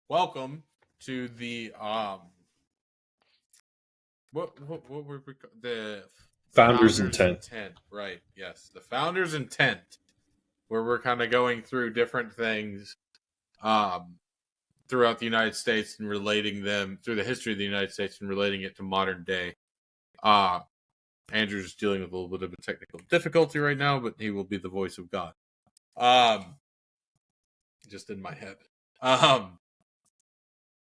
welcome to the what were the Founder's Intent. right? Yes, the Founder's Intent, where we're kind of going through different things um throughout the United States and relating them through the history of the United States and relating it to modern day. Uh Andrew's dealing with a little bit of a technical difficulty right now, but he will be the voice of God. Um, just in my head.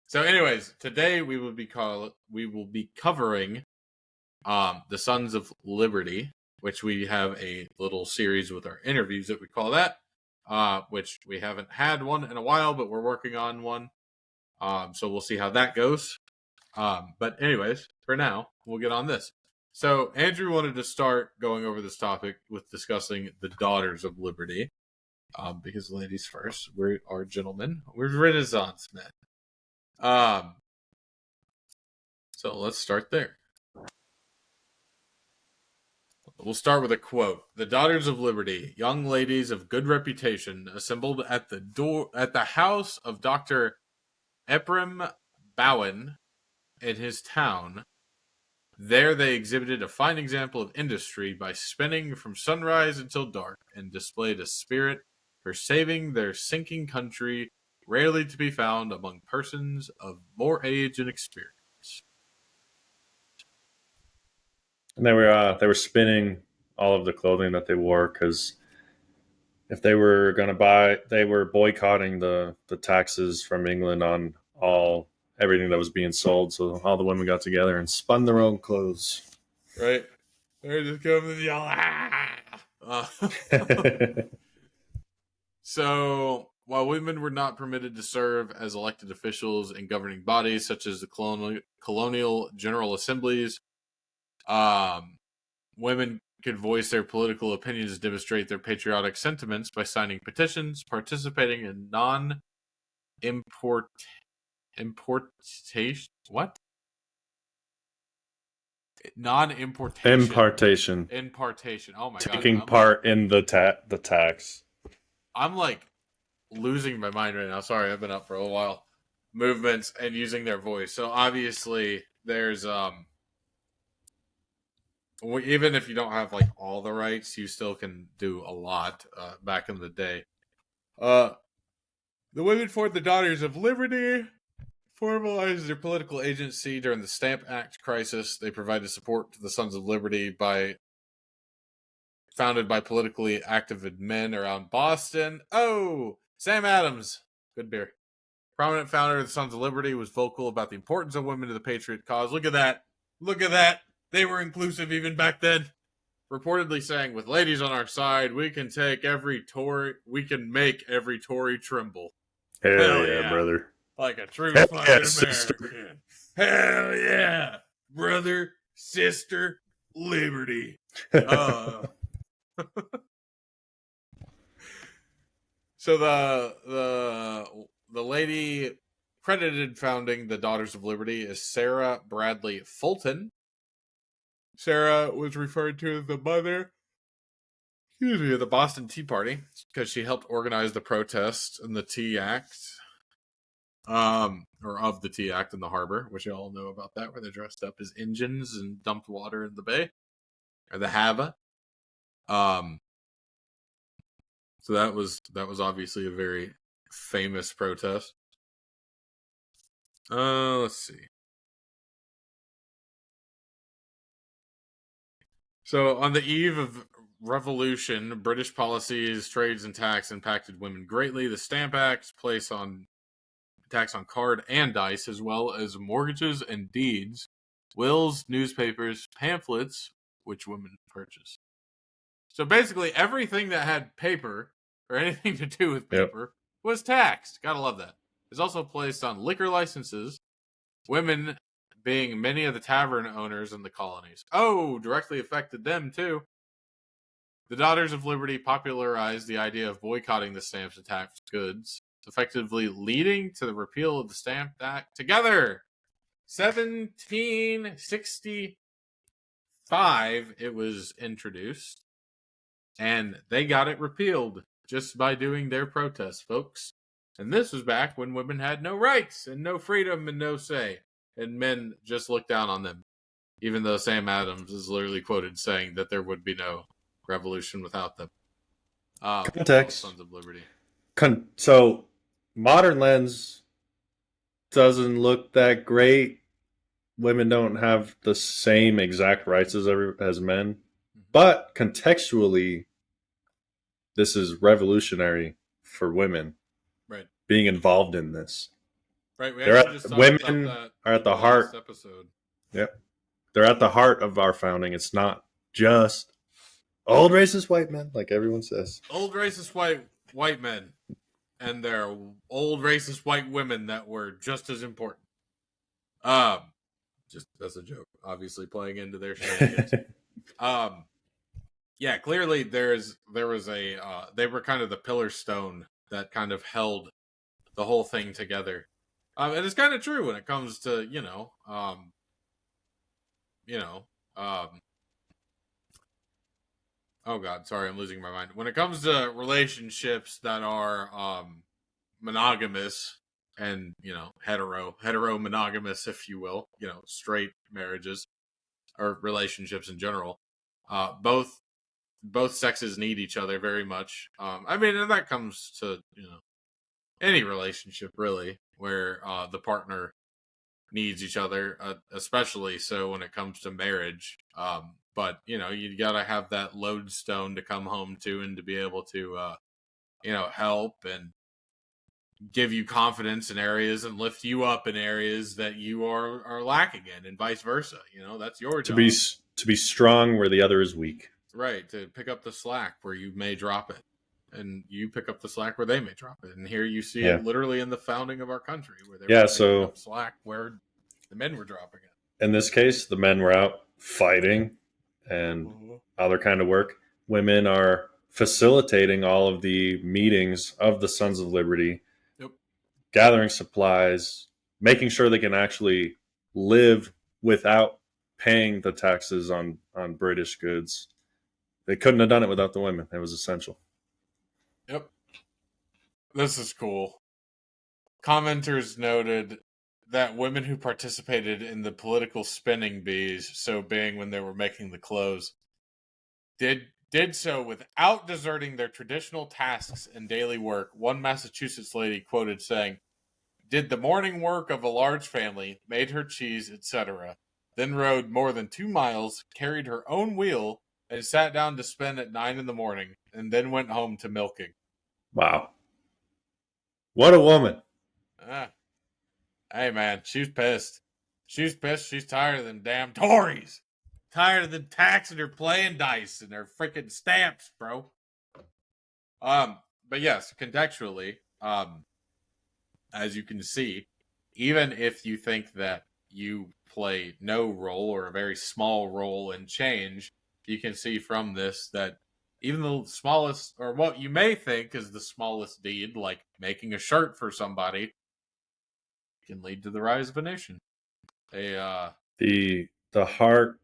So, anyways, today we will be covering the Sons of Liberty, which we have a little series with our interviews that we call that. Which we haven't had one in a while, but we're working on one. So we'll see how that goes. But anyways, for now, we'll get on this. So Andrew wanted to start going over this topic with discussing the Daughters of Liberty. Because ladies first, we are gentlemen. We're Renaissance men. So let's start there. We'll start with a quote. The Daughters of Liberty, young ladies of good reputation, assembled at the house of Dr. Ephraim Bowen in his town. There they exhibited a fine example of industry by spinning from sunrise until dark, and displayed a spirit for saving their sinking country, rarely to be found among persons of more age and experience. And they were spinning all of the clothing that they wore because if they were going to buy, they were boycotting the taxes from England on everything that was being sold. So all the women got together and spun their own clothes. Right? They're just coming to yell. So, while women were not permitted to serve as elected officials in governing bodies such as the colonial general assemblies, women could voice their political opinions and demonstrate their patriotic sentiments by signing petitions, participating in non-importation. What? Non-importation. Impartation. Oh my god! Taking part in the tax. I'm like losing my mind right now. Sorry, I've been up for a while. Movements and using their voice. So obviously, there's even if you don't have like all the rights, you still can do a lot. Back in the day, the women formed the Daughters of Liberty, formalized their political agency during the Stamp Act crisis. They provided support to the Sons of Liberty founded by politically active men around Boston. Oh, Sam Adams, good beer. Prominent founder of the Sons of Liberty, was vocal about the importance of women to the patriot cause. Look at that. Look at that. They were inclusive even back then. Reportedly saying, with ladies on our side, we can make every Tory tremble. Hell yeah, brother. Like a true fucking American. Sister. Hell yeah. Brother, sister, liberty. So the lady credited founding the Daughters of Liberty is Sarah Bradley Fulton. Sarah was referred to as the mother of the Boston Tea Party because she helped organize the protests and the Tea Act, or of the Tea Act in the harbor, which you all know about that, where they dressed up as engines and dumped water in the bay, or the Hava. So that was obviously a very famous protest. Let's see. So on the eve of revolution, British policies, trades, and tax impacted women greatly. The Stamp Act placed on tax on card and dice, as well as mortgages and deeds, wills, newspapers, pamphlets, which women purchased. So basically, everything that had paper or anything to do with paper was taxed. Gotta love that. It's also placed on liquor licenses, women being many of the tavern owners in the colonies. Oh, directly affected them too. The Daughters of Liberty popularized the idea of boycotting the stamps and tax goods, effectively leading to the repeal of the Stamp Act. Together, 1765, it was introduced, and they got it repealed just by doing their protest, folks. And this was back when women had no rights and no freedom and no say. And men just looked down on them. Even though Sam Adams is literally quoted saying that there would be no revolution without them. Context. Sons of Liberty. So, modern lens doesn't look that great. Women don't have the same exact rights as men. But contextually, this is revolutionary for women. Right. Being involved in this. Right. Women are at the heart. Episode. Yep. They're at the heart of our founding. It's not just old racist white men, like everyone says. Old racist white men. And there are old racist white women that were just as important. Just as a joke, obviously playing into their shenanigans. Yeah, clearly there was they were kind of the pillar stone that kind of held the whole thing together. And it's kind of true when it comes to, oh God, sorry, I'm losing my mind. When it comes to relationships that are monogamous and, hetero monogamous, if you will, straight marriages or relationships in general, both sexes need each other very much. And that comes to, any relationship really, where the partner needs each other, especially so when it comes to marriage. But you gotta have that lodestone to come home to and to be able to, help and give you confidence in areas and lift you up in areas that you are lacking in, and vice versa. That's your job. To be strong where the other is weak. Right, to pick up the slack where you may drop it, and you pick up the slack where they may drop it. And here you see it literally in the founding of our country, where they were picking up slack where the men were dropping it. In this case, the men were out fighting and other kind of work. Women are facilitating all of the meetings of the Sons of Liberty, gathering supplies, making sure they can actually live without paying the taxes on British goods. They couldn't have done it without the women. It was essential. Yep. This is cool. Commenters noted that women who participated in the political spinning bees, so being when they were making the clothes, did so without deserting their traditional tasks and daily work. One Massachusetts lady quoted saying, "Did the morning work of a large family, made her cheese, etc., then rode more than 2 miles, carried her own wheel, and sat down to spin at 9 a.m, and then went home to milking." Wow. What a woman. Hey, man, she's pissed. She's pissed. She's tired of them damn Tories. Tired of them taxing her playing dice and their freaking stamps, bro. But yes, contextually, as you can see, even if you think that you play no role or a very small role in change, you can see from this that even the smallest, or what you may think is the smallest deed, like making a shirt for somebody, can lead to the rise of a nation. The heart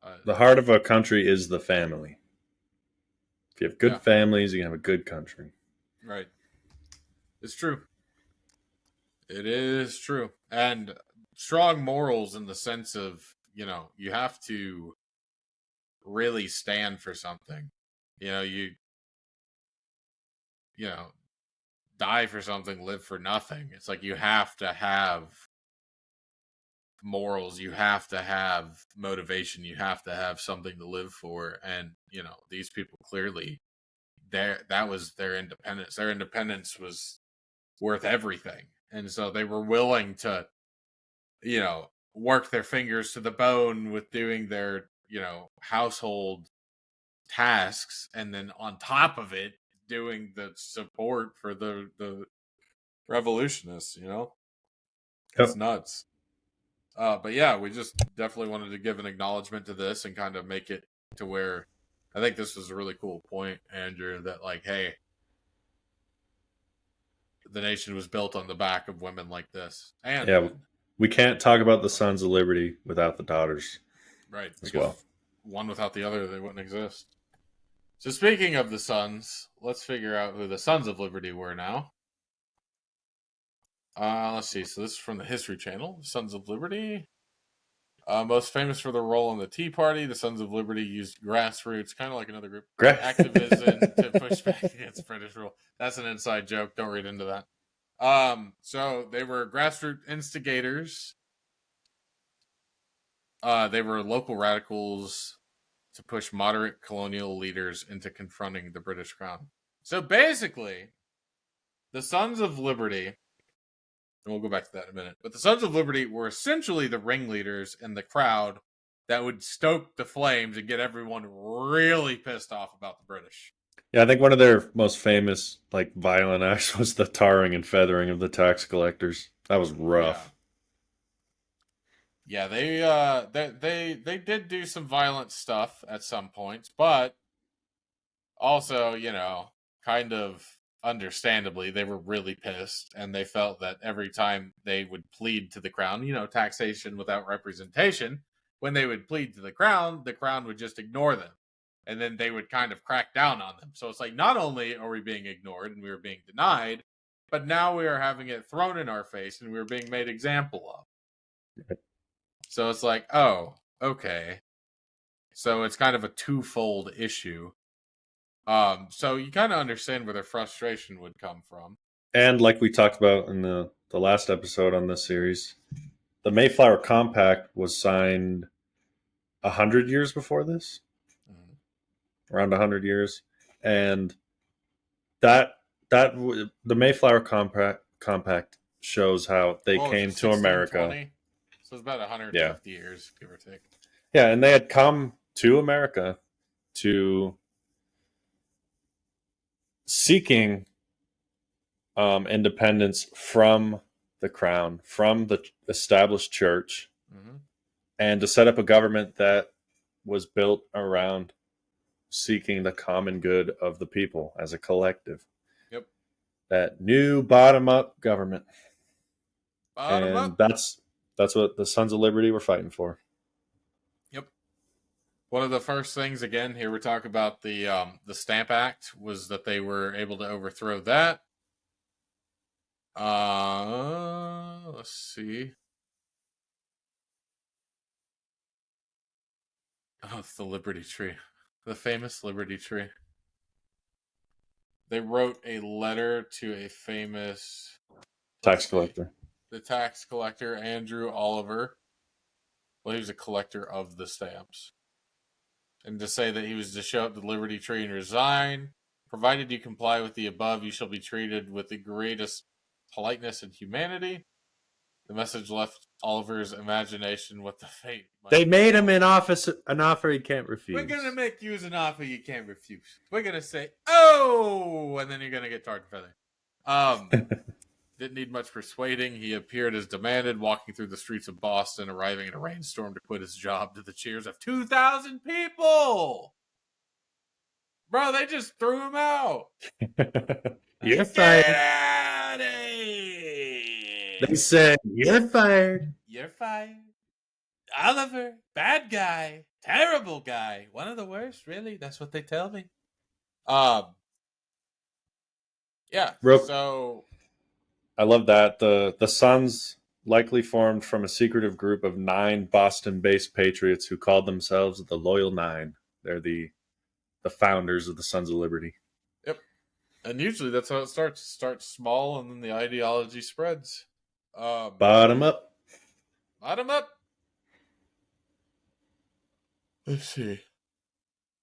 of a country is the family. If you have good families, you can have a good country. Right. It's true. It is true. And strong morals in the sense of, you have to really stand for something. You die for something, live for nothing. It's like you have to have morals, you have to have motivation, you have to have something to live for. And these people clearly, that was their independence. Their independence was worth everything, and so they were willing to work their fingers to the bone with doing their household tasks, and then on top of it doing the support for the revolutionists. It's nuts. But yeah, we just definitely wanted to give an acknowledgement to this and kind of make it to where I think this was a really cool point, Andrew, that hey, the nation was built on the back of women like this. And we can't talk about the Sons of Liberty without the daughters. Right. As well. One without the other, they wouldn't exist. So speaking of the sons, let's figure out who the Sons of Liberty were now. Let's see. So this is from the History Channel. Sons of Liberty. Most famous for their role in the Tea Party, the Sons of Liberty used grassroots, kind of like another group, activism to push back against British rule. That's an inside joke. Don't read into that. So they were grassroots instigators. They were local radicals to push moderate colonial leaders into confronting the British Crown. So basically, the Sons of Liberty, and we'll go back to that in a minute, but the Sons of Liberty were essentially the ringleaders in the crowd that would stoke the flames and get everyone really pissed off about the British. Yeah, I think one of their most famous, like, violent acts was the tarring and feathering of the tax collectors. That was rough. Yeah, they did do some violent stuff at some points, but also, kind of understandably, they were really pissed, and they felt that every time they would plead to the crown, taxation without representation, when they would plead to the crown would just ignore them, and then they would kind of crack down on them. So it's like, not only are we being ignored and we were being denied, but now we are having it thrown in our face and we are being made example of. So it's like, oh, okay. So it's kind of a twofold issue. So you kind of understand where their frustration would come from. And like we talked about in the last episode on this series, the Mayflower Compact was signed 100 years before this, around 100 years, and the Mayflower Compact shows how they came to America. So it's about 150 years, give or take. Yeah, and they had come to America to seeking independence from the crown, from the established church, and to set up a government that was built around seeking the common good of the people as a collective. Yep. That new bottom-up government. Bottom-up. That's what the Sons of Liberty were fighting for. Yep. One of the first things, again, here we talk about the Stamp Act, was that they were able to overthrow that. Let's see. Oh, it's the Liberty Tree. The famous Liberty Tree. They wrote a letter to a famous tax collector. The tax collector, Andrew Oliver. Well, he was a collector of the stamps. And to say that he was to show up the Liberty Tree and resign. Provided you comply with the above, you shall be treated with the greatest politeness and humanity. The message left Oliver's imagination with the fate. They made him an offer he can't refuse. We're going to make you an offer you can't refuse. We're going to say, oh, and then you're going to get tarred and feathered. Didn't need much persuading. He appeared as demanded, walking through the streets of Boston, arriving in a rainstorm to quit his job to the cheers of 2,000 people. Bro, they just threw him out. You're fired. Get out of here. They said, you're fired. You're fired. Oliver, bad guy, terrible guy, one of the worst, really. That's what they tell me. Yeah. So I love that. The Sons likely formed from a secretive group of 9 Boston-based patriots who called themselves the Loyal Nine. They're the founders of the Sons of Liberty. Yep. And usually that's how it starts. It starts small and then the ideology spreads. Bottom up. Bottom up. Let's see.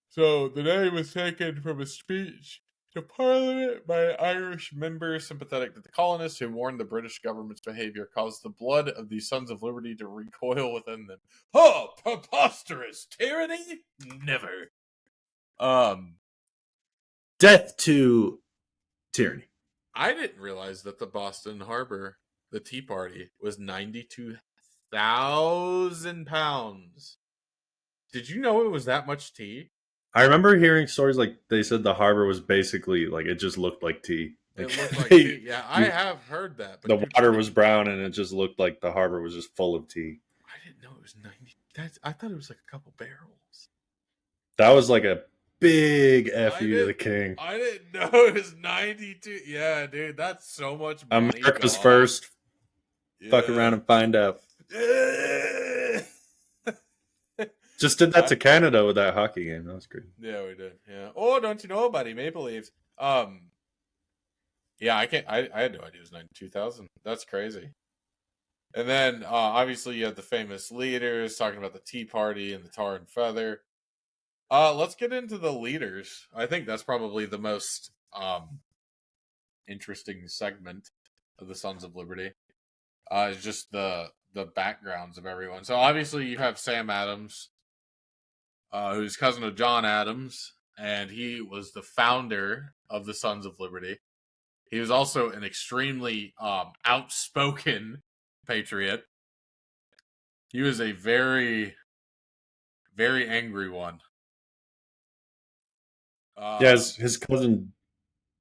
So the name was taken from a speech to Parliament by an Irish member sympathetic to the colonists who warned the British government's behavior caused the blood of the Sons of Liberty to recoil within them. Oh, preposterous tyranny? Never. Death to tyranny. I didn't realize that the Boston Harbor, the Tea Party, was 92,000 pounds. Did you know it was that much tea? I remember hearing stories like they said the harbor was basically like it just looked like tea. It looked like tea. Yeah, I have heard that. But the water was brown and it just looked like the harbor was just full of tea. I didn't know it was 90. I thought it was like a couple barrels. That was like a big FU to the king. I didn't know it was 92. Yeah, dude, that's so much money. America's first Fuck around and find out. Yeah. Just did that to Canada with that hockey game. That was great. Yeah, we did. Yeah. Oh, don't you know, buddy? Maple Leafs. Yeah, I can't. I had no idea it was 2000. That's crazy. And then obviously you have the famous leaders talking about the Tea Party and the Tar and Feather. Let's get into the leaders. I think that's probably the most interesting segment of the Sons of Liberty. Is just the backgrounds of everyone. So obviously you have Sam Adams, who's cousin of John Adams, and he was the founder of the Sons of Liberty. He was also an extremely outspoken patriot. He was a very, very angry one. Yeah, his cousin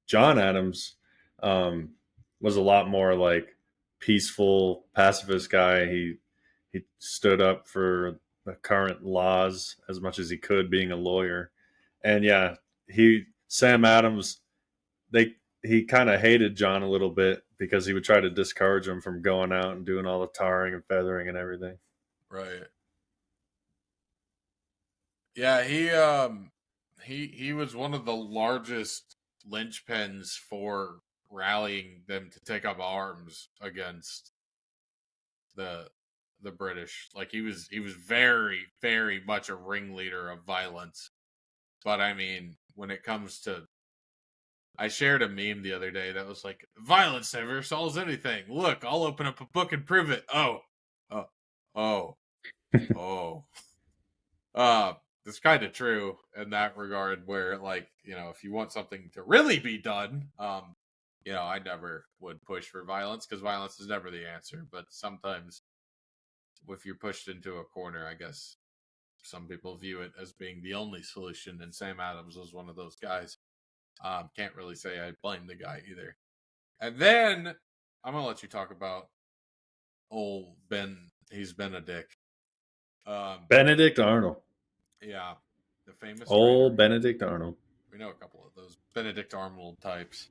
John Adams was a lot more like peaceful, pacifist guy. He stood up for the current laws as much as he could, being a lawyer. And yeah, Sam Adams, he kind of hated John a little bit because he would try to discourage him from going out and doing all the tarring and feathering and everything. Right. Yeah, he was one of the largest linchpins for rallying them to take up arms against the British. Like he was very, very much a ringleader of violence. But I mean, when it comes to, I shared a meme the other day that was like, violence never solves anything. Look, I'll open up a book and prove it. Oh. It's kind of true in that regard where, like, you know, if you want something to really be done, you know, I never would push for violence because violence is never the answer. But sometimes if you're pushed into a corner, I guess some people view it as being the only solution. And Sam Adams was one of those guys. Can't really say I blame the guy either. And then I'm going to let you talk about old Ben. He's been a dick. Benedict Arnold. Yeah, the famous old trainer. Benedict Arnold. We know a couple of those Benedict Arnold types.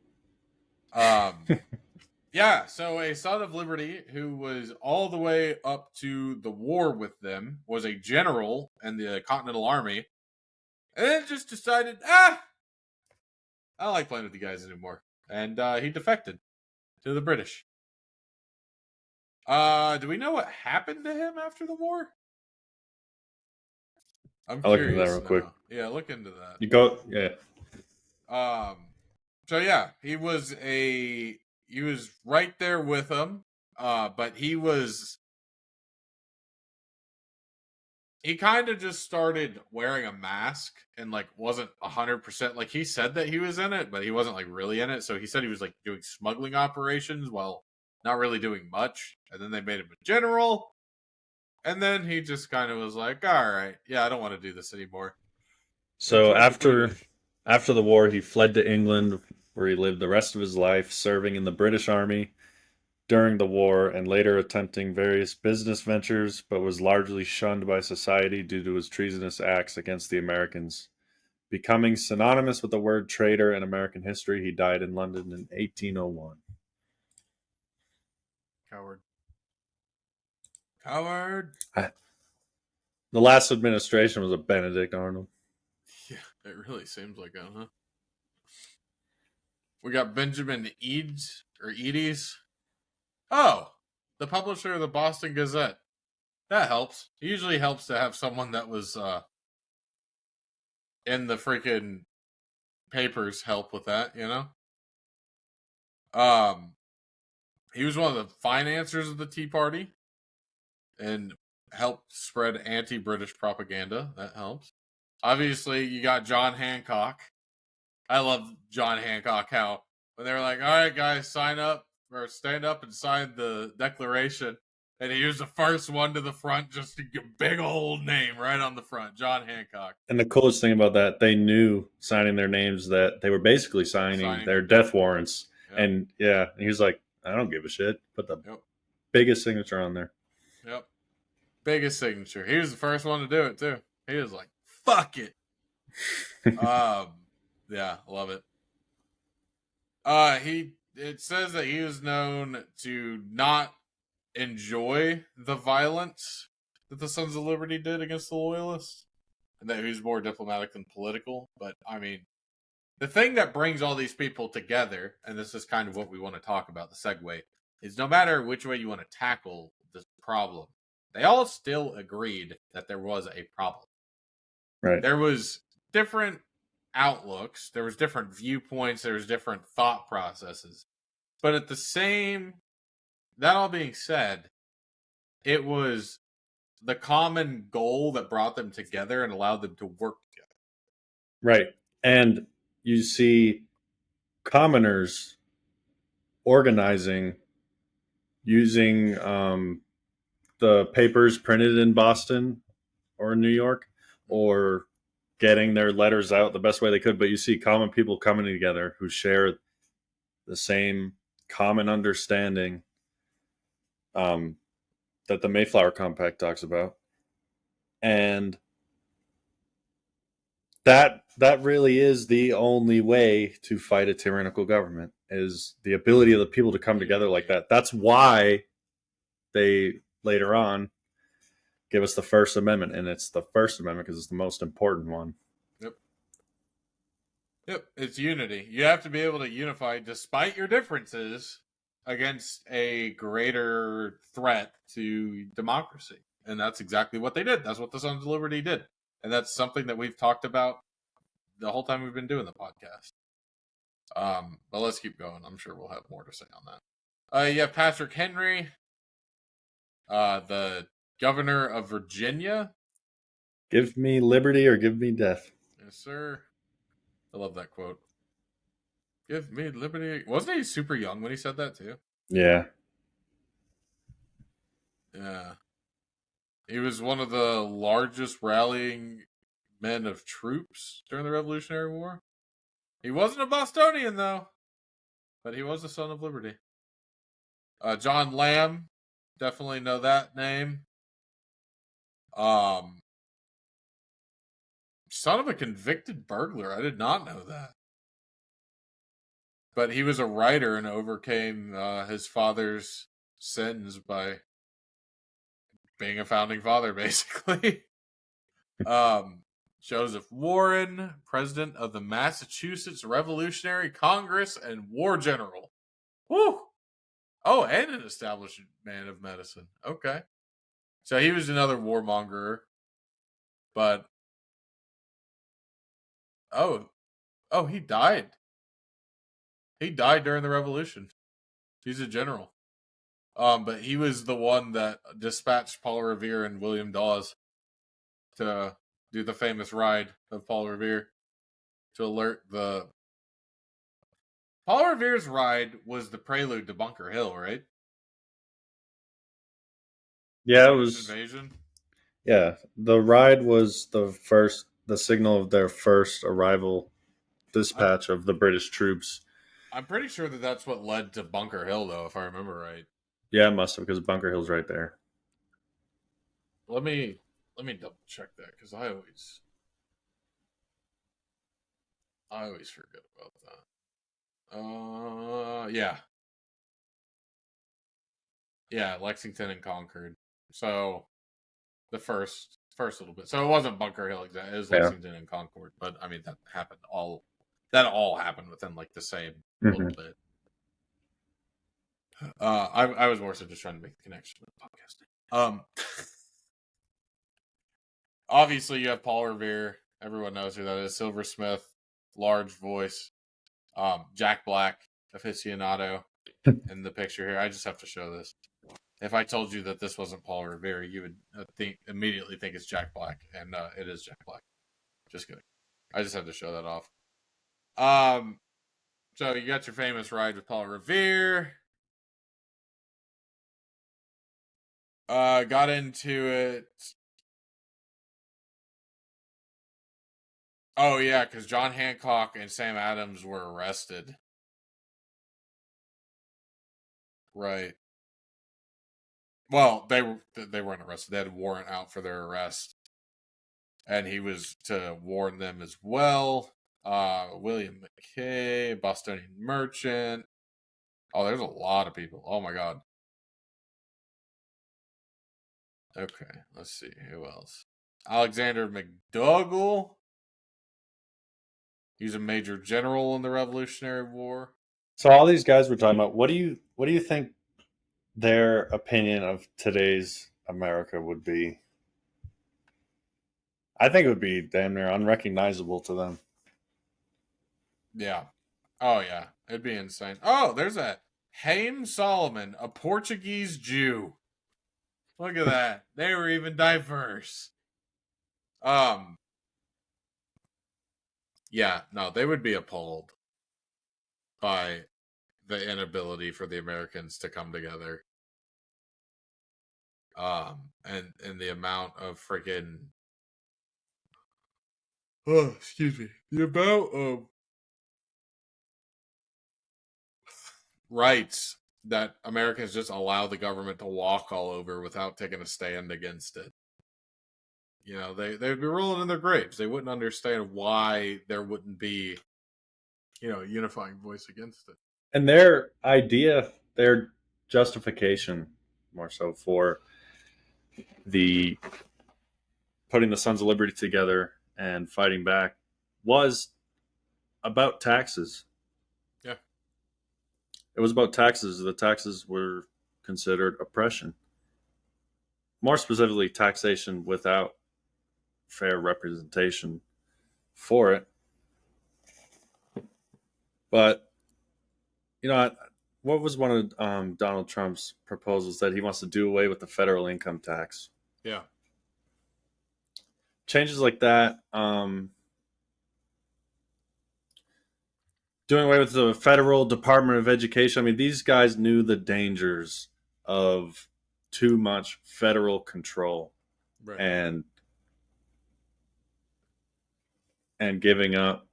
Yeah, so a Son of Liberty who was all the way up to the war with them, was a general in the Continental Army, and then just decided, I don't like playing with you guys anymore. And he defected to the British. Do we know what happened to him after the war? I'm I'll curious. look into that real quick. Yeah, look into that. You go, yeah. So yeah, he was right there with him, but he kind of just started wearing a mask and like wasn't 100%. Like he said that he was in it, but he wasn't like really in it. So he said he was like doing smuggling operations while not really doing much. And then they made him a general. And then he just kind of was like, all right, yeah, I don't want to do this anymore. So after the war, he fled to England, where he lived the rest of his life serving in the British Army during the war and later attempting various business ventures, but was largely shunned by society due to his treasonous acts against the Americans. Becoming synonymous with the word traitor in American history, he died in London in 1801. Coward. The last administration was a Benedict Arnold. Yeah, it really seems like it, huh? We got Benjamin Eads. Oh, the publisher of the Boston Gazette. That helps. It usually helps to have someone that was in the freaking papers help with that, you know? He was one of the financiers of the Tea Party and helped spread anti-British propaganda. That helps. Obviously, you got John Hancock. I love John Hancock, how when they were like, all right, guys, sign up or stand up and sign the Declaration. And he was the first one to the front, just a big old name right on the front, John Hancock. And the coolest thing about that, they knew signing their names that they were basically signing their death warrants. Yep. And yeah, he was like, I don't give a shit. Put the biggest signature on there. Yep. Biggest signature. He was the first one to do it, too. He was like, fuck it. Yeah, love it. It says that he was known to not enjoy the violence that the Sons of Liberty did against the Loyalists, and that he was more diplomatic than political. But I mean, the thing that brings all these people together, and this is kind of what we want to talk about, the segue, is no matter which way you want to tackle this problem, they all still agreed that there was a problem. Right. There was different outlooks, there was different viewpoints, there was different thought processes. But at the same, that all being said, it was the common goal that brought them together and allowed them to work together. Right. And you see commoners organizing using the papers printed in Boston or New York, or getting their letters out the best way they could. But you see common people coming together who share the same common understanding that the Mayflower Compact talks about. And that really is the only way to fight a tyrannical government, is the ability of the people to come together like that. That's why they later on give us the First Amendment, and it's the First Amendment because it's the most important one. Yep, it's unity. You have to be able to unify despite your differences against a greater threat to democracy. And that's exactly what they did. That's what the Sons of Liberty did. And that's something that we've talked about the whole time we've been doing the podcast. But let's keep going. I'm sure we'll have more to say on that. You have Patrick Henry, the governor of Virginia. Give me liberty or give me death. Yes, sir. I love that quote. Give me liberty. Wasn't he super young when he said that too? Yeah. Yeah. He was one of the largest rallying men of troops during the Revolutionary War. He wasn't a Bostonian, though, but he was a Son of Liberty. John Lamb, definitely know that name. Son of a convicted burglar. I did not know that. But he was a writer and overcame his father's sins by being a founding father, basically. Joseph Warren, president of the Massachusetts Revolutionary Congress and war general. Woo! Oh, and an established man of medicine. Okay. So he was another warmonger. But oh, he died. He died during the revolution. He's a general. But he was the one that dispatched Paul Revere and William Dawes to do the famous ride of Paul Revere to alert the. Paul Revere's ride was the prelude to Bunker Hill, right? Yeah, it was. Invasion. Yeah, the ride was the signal of their first arrival dispatch of the British troops. I'm pretty sure that that's what led to Bunker Hill, though, if I remember right. Yeah, it must have, because Bunker Hill's right there. Let me double check that, because I always forget about that. Yeah, Lexington and Concord. So the first little bit. So it wasn't Bunker Hill exactly. It was Lexington and Concord. But I mean, that all happened within like the same little bit. I was more so just trying to make the connection with the podcast. Obviously you have Paul Revere. Everyone knows who that is. Silversmith, large voice. Jack Black, aficionado in the picture here. I just have to show this. If I told you that this wasn't Paul Revere, you would immediately think it's Jack Black, and it is Jack Black. Just kidding. I just had to show that off. So you got your famous ride with Paul Revere. Got into it. Oh yeah, because John Hancock and Sam Adams were arrested. Right. Well, they weren't arrested. They had a warrant out for their arrest, and he was to warn them as well. William McKay, Bostonian merchant. Oh, there's a lot of people. Oh my god. Okay, let's see. Who else? Alexander McDougall. He's a major general in the Revolutionary War. So all these guys we're talking about, what do you think their opinion of today's America would be? I think it would be damn near unrecognizable to them. Yeah. Oh, yeah. It'd be insane. Oh, there's that. Haim Solomon, a Portuguese Jew. Look at that. They were even diverse. Yeah, no, they would be appalled by the inability for the Americans to come together. And the amount of freaking excuse me. The amount of rights that Americans just allow the government to walk all over without taking a stand against it. You know, they'd be rolling in their graves. They wouldn't understand why there wouldn't be, a unifying voice against it. And their idea, their justification, more so for the putting the Sons of Liberty together and fighting back, was about taxes. Yeah. It was about taxes. The taxes were considered oppression. More specifically, taxation without fair representation for it. But, what was one of Donald Trump's proposals that he wants to do away with the federal income tax? Yeah. Changes like that, doing away with the federal Department of Education. I mean, these guys knew the dangers of too much federal control, Right. and giving up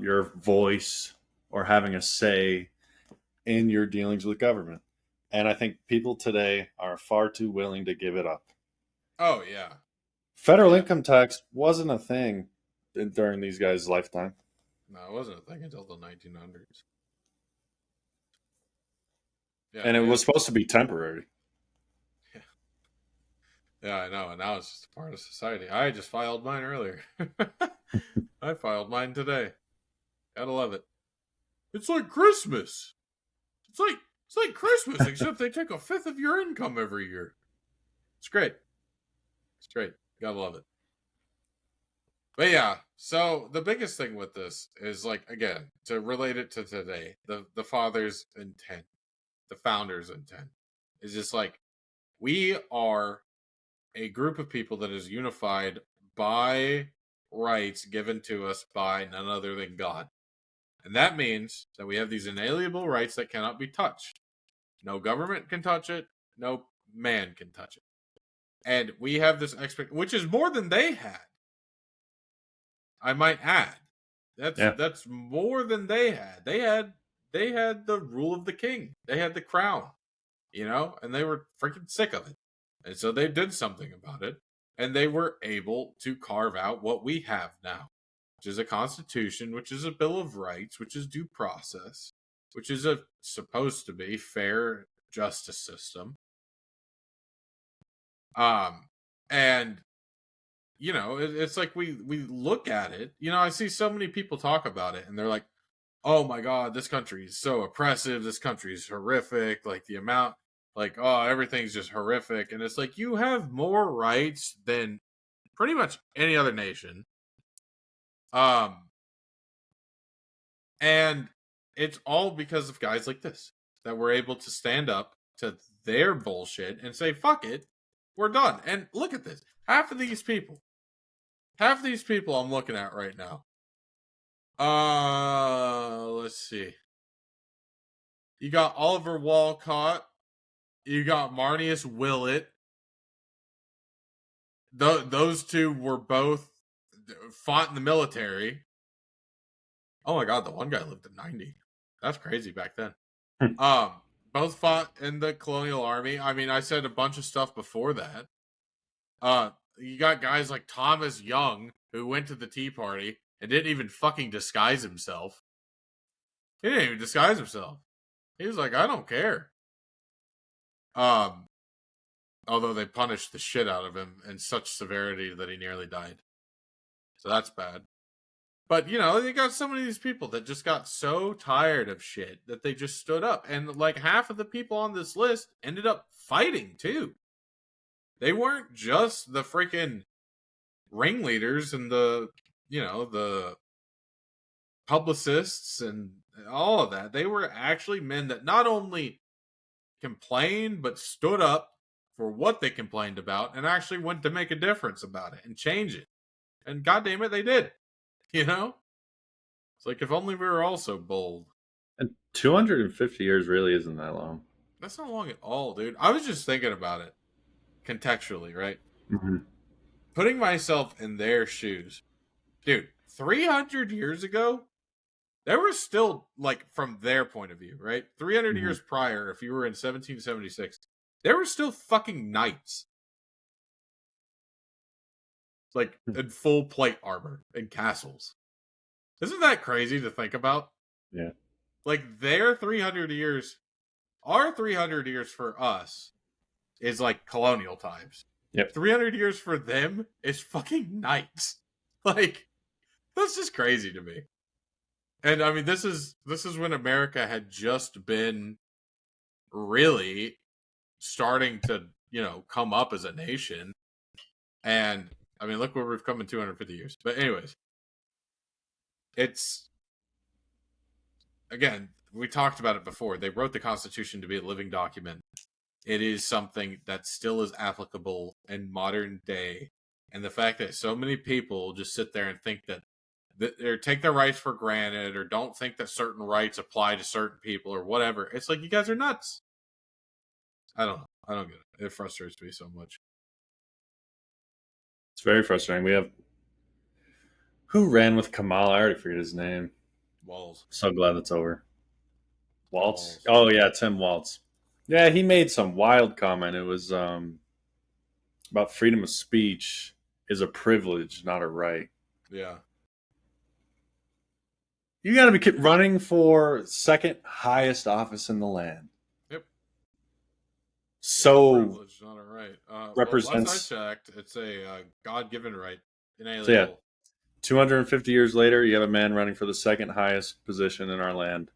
your voice or having a say in your dealings with government. And I think people today are far too willing to give it up. Oh, yeah. Federal income tax wasn't a thing during these guys' lifetime. No, it wasn't a thing until the 1900s. Yeah, and it was supposed to be temporary. Yeah. Yeah, I know. And now it's just a part of society. I just filed mine earlier. I filed mine today. Gotta love it. It's like Christmas. It's like Christmas, except they take a fifth of your income every year. It's great. It's great. Gotta love it. But yeah, so the biggest thing with this is, like, again, to relate it to today, the father's intent, the founder's intent, is just like, we are a group of people that is unified by rights given to us by none other than God. And that means that we have these inalienable rights that cannot be touched. No government can touch it. No man can touch it. And we have this which is more than they had. I might add. That's more than they had. They had the rule of the king. They had the crown, and they were freaking sick of it. And so they did something about it, and they were able to carve out what we have now, which is a constitution, which is a bill of rights, which is due process, which is supposed to be fair justice system. And it's like we look at it. I see so many people talk about it, and they're like, "Oh my God, this country is so oppressive. This country is horrific. Like the amount, like, oh, everything's just horrific." And it's like, you have more rights than pretty much any other nation. And it's all because of guys like this that were able to stand up to their bullshit and say, "Fuck it, we're done." And look at this. Half of these people I'm looking at right now. Let's see. You got Oliver Wolcott. You got Marnius Willett. Those two were both fought in the military. Oh my God, the one guy lived to 90. That's crazy back then. Both fought in the colonial army. I mean, I said a bunch of stuff before that. You got guys like Thomas Young, who went to the Tea Party and didn't even fucking disguise himself. He didn't even disguise himself. He was like, "I don't care. Although they punished the shit out of him in such severity that he nearly died. So that's bad. But, you know, you got so many of these people that just got so tired of shit that they just stood up. And, like, half of the people on this list ended up fighting, too. They weren't just the freaking ringleaders and the, you know, the publicists and all of that. They were actually men that not only complained, but stood up for what they complained about and actually went to make a difference about it and change it. And goddamn it, they did. You know? It's like, if only we were all so bold. And 250 years really isn't that long. That's not long at all, dude. I was just thinking about it contextually, right? Mm-hmm. Putting myself in their shoes. Dude, 300 years ago, there was still, like, from their point of view, right? 300 Mm-hmm. years prior, if you were in 1776, there were still fucking knights. Like, in full plate armor and castles. Isn't that crazy to think about? Yeah. Like, their 300 years, our 300 years for us is like colonial times. Yep. 300 years for them is fucking knights. Like, that's just crazy to me. And I mean, this is when America had just been really starting to, you know, come up as a nation. And I mean, look where we've come in 250 years. But anyways, it's, again, we talked about it before. They wrote the Constitution to be a living document. It is something that still is applicable in modern day. And the fact that so many people just sit there and think that, or take their rights for granted, or don't think that certain rights apply to certain people or whatever. It's like, you guys are nuts. I don't know. I don't get it. It frustrates me so much. It's very frustrating. We have, who ran with Kamala? I already forget his name. Walz. So glad it's over. Waltz? Walz. Oh yeah, Tim Waltz. Yeah, he made some wild comment. It was about freedom of speech is a privilege, not a right. Yeah. You got to be running for second highest office in the land. Yep. So Privilege, not a right. represents. Well, last I checked, it's a God-given right, inalienable. So yeah, 250 years later, you have a man running for the second highest position in our land,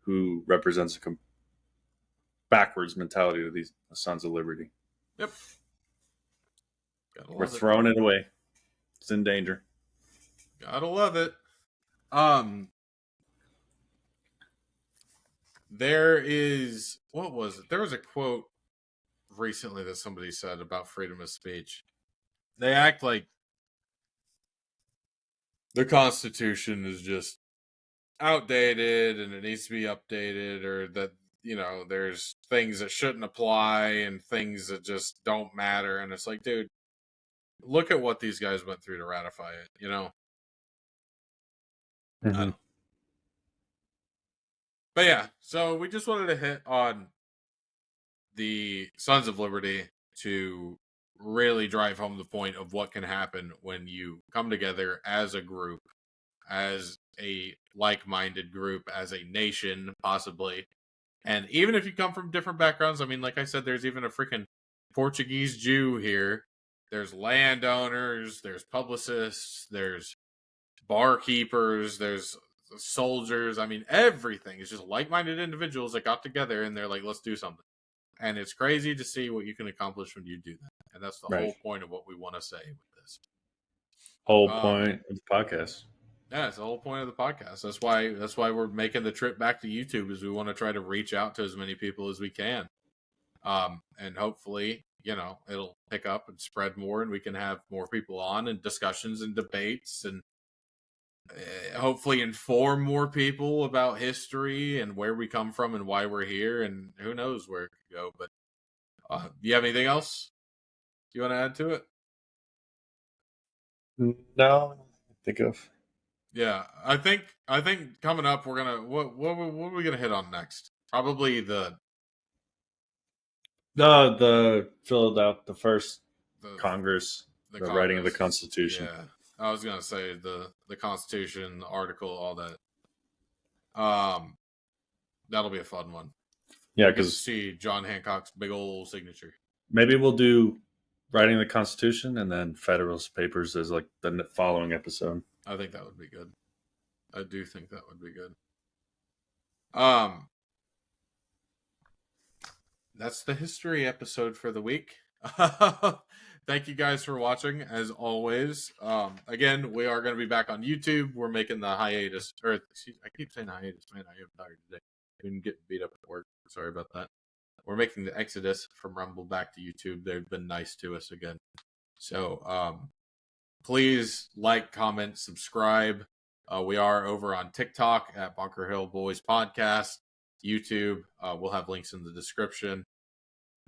who represents a backwards mentality to these Sons of Liberty. Yep. We're throwing it away. It's in danger. Gotta love it. There is, what was it? There was a quote recently that somebody said about freedom of speech. They act like the Constitution is just outdated and it needs to be updated, or that, you know, there's things that shouldn't apply and things that just don't matter. And it's like, dude, look at what these guys went through to ratify it, you know? Mm-hmm. But yeah, so we just wanted to hit on the Sons of Liberty to really drive home the point of what can happen when you come together as a group, as a like-minded group, as a nation, possibly. And even if you come from different backgrounds, I mean, like I said, there's even a freaking Portuguese Jew here. There's landowners, there's publicists, there's barkeepers, there's soldiers. I mean, everything is just like-minded individuals that got together and they're like, let's do something. And it's crazy to see what you can accomplish when you do that. And that's the whole point of what we want to say with this. Whole point of the podcast. Yeah, it's the whole point of the podcast. That's why we're making the trip back to YouTube, is we want to try to reach out to as many people as we can. And hopefully, you know, it'll pick up and spread more, and we can have more people on and discussions and debates, and hopefully inform more people about history and where we come from and why we're here, and who knows where it could go. But you have anything else you want to add to it? No, think of. Yeah, I think coming up we're gonna what are we gonna hit on next? Probably the filled out the first Congress, the writing of the Constitution. Yeah, I was gonna say the Constitution, the article, all that. That'll be a fun one. Yeah, You get to because see John Hancock's big old signature. maybe we'll do writing the Constitution and then Federalist Papers as like the following episode. I think that would be good. I do think that would be good. That's the history episode for the week. Thank you guys for watching, as always. Again, we are going to be back on YouTube. We're making the hiatus, or I keep saying hiatus, man. I am tired today. I didn't get beat up at work. Sorry about that. We're making the exodus from Rumble back to YouTube. They've been nice to us again. So, please like, comment, subscribe. We are over on TikTok at Bunker Hill Boys Podcast. YouTube, we'll have links in the description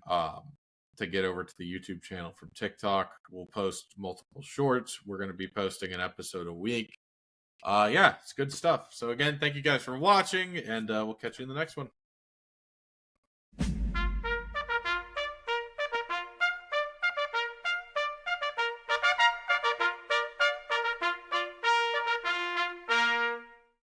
to get over to the YouTube channel from TikTok. We'll post multiple shorts. We're going to be posting an episode a week. Yeah, it's good stuff. So again, thank you guys for watching, and we'll catch you in the next one.